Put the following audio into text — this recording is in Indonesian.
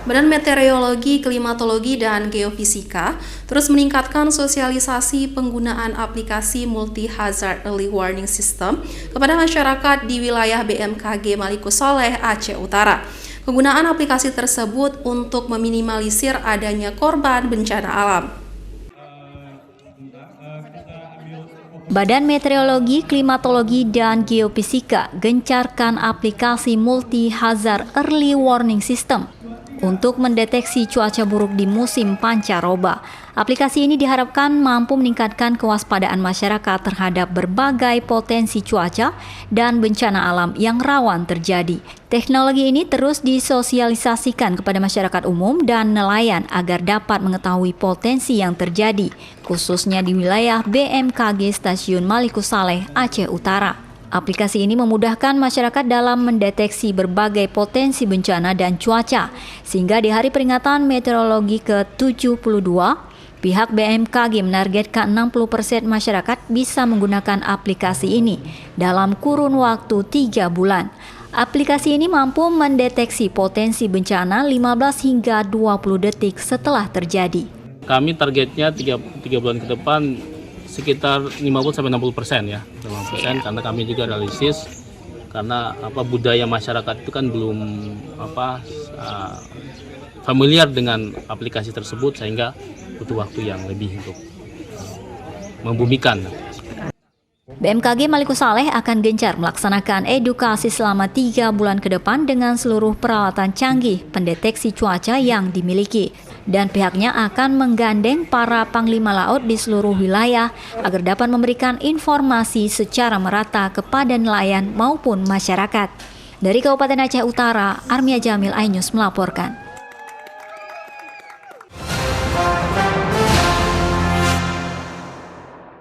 Badan Meteorologi, Klimatologi, dan Geofisika terus meningkatkan sosialisasi penggunaan aplikasi Multi-Hazard Early Warning System kepada masyarakat di wilayah BMKG Maluku Soleh, Aceh Utara. Penggunaan aplikasi tersebut untuk meminimalisir adanya korban bencana alam. Badan Meteorologi, Klimatologi, dan Geofisika gencarkan aplikasi Multi-Hazard Early Warning System untuk mendeteksi cuaca buruk di musim pancaroba. Aplikasi ini diharapkan mampu meningkatkan kewaspadaan masyarakat terhadap berbagai potensi cuaca dan bencana alam yang rawan terjadi. Teknologi ini terus disosialisasikan kepada masyarakat umum dan nelayan agar dapat mengetahui potensi yang terjadi, khususnya di wilayah BMKG Stasiun Maluku Soleh, Aceh Utara. Aplikasi ini memudahkan masyarakat dalam mendeteksi berbagai potensi bencana dan cuaca, sehingga di hari peringatan meteorologi ke-72, pihak BMKG menargetkan 60% masyarakat bisa menggunakan aplikasi ini dalam kurun waktu 3 bulan. Aplikasi ini mampu mendeteksi potensi bencana 15 hingga 20 detik setelah terjadi. Kami targetnya 3 bulan ke depan sekitar 50-60% ya, 50%, karena kami juga realistis karena budaya masyarakat itu kan belum familiar dengan aplikasi tersebut, sehingga butuh waktu yang lebih untuk membumikan. BMKG Maluku Soleh akan gencar melaksanakan edukasi selama 3 bulan ke depan dengan seluruh peralatan canggih pendeteksi cuaca yang dimiliki. Dan pihaknya akan menggandeng para panglima laut di seluruh wilayah agar dapat memberikan informasi secara merata kepada nelayan maupun masyarakat. Dari Kabupaten Aceh Utara, Armia Jamil, iNews melaporkan.